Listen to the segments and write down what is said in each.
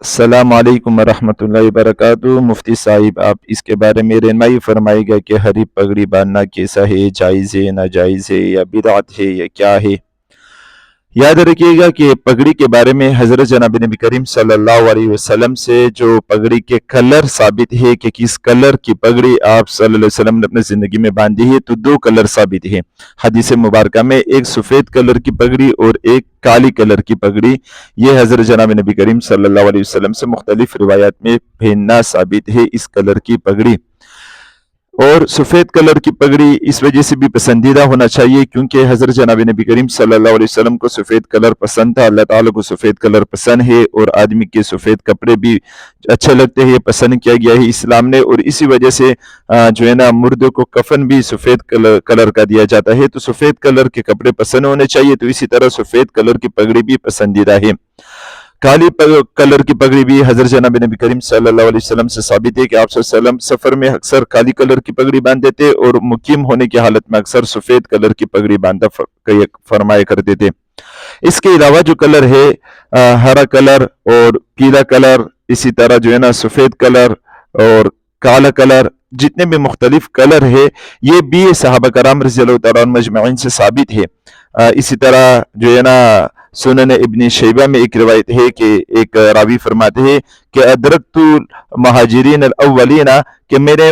السلام علیکم ورحمۃ اللہ وبرکاتہ۔ مفتی صاحب آپ اس کے بارے میں رہنمائی فرمائے گا کہ ہری پگڑی باندھنا کیسا ہے، جائز ہے، ناجائز ہے، یا بدعت ہے، یا کیا ہے؟ یاد رکھیے گا کہ پگڑی کے بارے میں حضرت جناب نبی کریم صلی اللہ علیہ وسلم سے جو پگڑی کے کلر ثابت ہے کہ کس کلر کی پگڑی آپ صلی اللہ علیہ وسلم نے اپنے زندگی میں باندھی ہے، تو دو کلر ثابت ہے حدیث مبارکہ میں، ایک سفید کلر کی پگڑی اور ایک کالی کلر کی پگڑی۔ یہ حضرت جناب نبی کریم صلی اللہ علیہ وسلم سے مختلف روایات میں پہننا ثابت ہے اس کلر کی پگڑی۔ اور سفید کلر کی پگڑی اس وجہ سے بھی پسندیدہ ہونا چاہیے کیونکہ حضرت جناب نبی کریم صلی اللہ علیہ وسلم کو سفید کلر پسند تھا، اللہ تعالیٰ کو سفید کلر پسند ہے، اور آدمی کے سفید کپڑے بھی اچھے لگتے ہیں، پسند کیا گیا ہے اسلام نے، اور اسی وجہ سے جو ہے نا مردوں کو کفن بھی سفید کلر کا دیا جاتا ہے، تو سفید کلر کے کپڑے پسند ہونے چاہیے، تو اسی طرح سفید کلر کی پگڑی بھی پسندیدہ ہے۔ کالی کلر کی پگڑی بھی حضرت جناب نبی کریم صلی اللہ علیہ وسلم سے ثابت ہے کہ آپ صلی اللہ علیہ وسلم سفر میں اکثر کالی کلر کی پگڑی باندھتے تھے، اور مقیم ہونے کی حالت میں اکثر سفید کلر کی پگڑی باندھا فرمایا کرتے تھے۔ اس کے علاوہ جو کلر ہے، ہرا کلر اور پیلا کلر، اسی طرح جو ہے نا سفید کلر اور کالا کلر، جتنے بھی مختلف کلر ہے، یہ بھی صحابہ کرام رضی اللہ تعالیٰ عنہم اجمعین سے ثابت ہے۔ اسی طرح جو ہے نا سنن ابن شیبہ میں ایک روایت ہے کہ ایک راوی فرماتے ہیں کہ ادرکت مہاجرین الاولین، کہ میں نے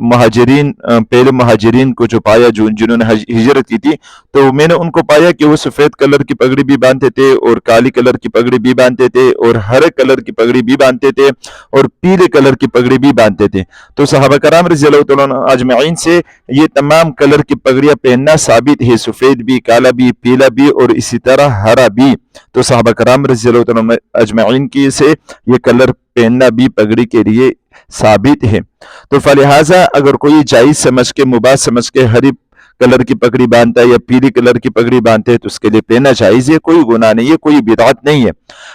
مہاجرین پہلے مہاجرین کو جو پایا جنہوں نے ہجرت کی تھی، تو میں نے ان کو پایا کہ وہ سفید کلر کی پگڑی بھی باندھتے تھے، اور کالی کلر کی پگڑی بھی باندھتے تھے، اور ہرے کلر کی پگڑی بھی باندھتے تھے، اور پیلے کلر کی پگڑی بھی باندھتے تھے۔ تو صحابہ کرام رضی اللہ تعالیٰ عنہ اجمعین سے یہ تمام کلر کی پگڑیاں پہننا ثابت ہے، سفید بھی، کالا بھی، پیلا بھی، اور اسی طرح ہرا بھی۔ تو صحابہ کرام رضی اللہ تعالیٰ عنہ اجمعین کی سے یہ کلر پہننا بھی پگڑی کے لیے ثابت ہے۔ تو فلہذا اگر کوئی جائز سمجھ کے، مباح سمجھ کے ہری کلر کی پگڑی باندھتا ہے یا پیلی کلر کی پگڑی باندھتے ہے تو اس کے لیے پہننا جائز ہے، کوئی گناہ نہیں ہے، کوئی بدعت نہیں ہے۔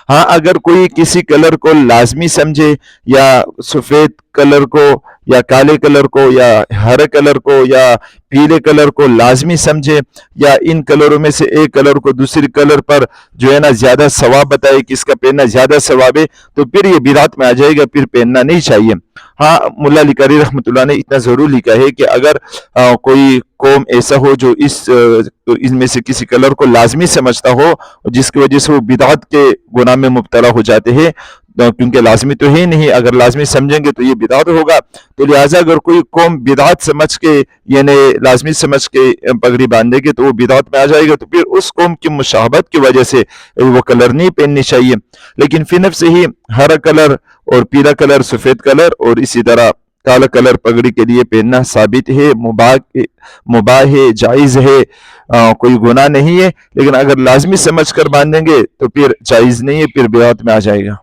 ہاں اگر کوئی کسی کلر کو لازمی سمجھے، یا سفید کلر کو یا کالے کلر کو یا ہرے کلر کو یا پیلے کلر کو لازمی سمجھے، یا ان کلروں میں سے ایک کلر کو دوسری کلر پر جو ہے نا زیادہ ثواب بتائے کہ اس کا پہننا زیادہ ثواب ہے، تو پھر یہ بدعت میں آ جائے گا، پھر پہننا نہیں چاہیے۔ ہاں ملا علی قاری رحمۃ اللہ نے اتنا ضرور لکھا ہے کہ اگر کوئی قوم ایسا ہو جو اس میں سے کسی کلر کو لازمی سمجھتا ہو، جس کی وجہ سے وہ بدعت کے گناہ میں مبتلا ہو جاتے ہیں، کیونکہ لازمی تو ہے نہیں، اگر لازمی سمجھیں گے تو یہ بدعت ہوگا، تو لہٰذا اگر کوئی قوم بدعت سمجھ کے یعنی لازمی سمجھ کے پگڑی باندھے گی تو وہ بدعت میں آ جائے گا، تو پھر اس قوم کی مشابہت کی وجہ سے وہ کلر نہیں پہننی چاہیے۔ لیکن فی نفس ہی ہرا کلر اور پیلا کلر، سفید کلر اور اسی طرح کالا کلر پگڑی کے لیے پہننا ثابت ہے، مباح ہے، جائز ہے، کوئی گناہ نہیں ہے، لیکن اگر لازمی سمجھ کر باندھیں گے تو پھر جائز نہیں ہے، پھر بدعت میں آ جائے گا۔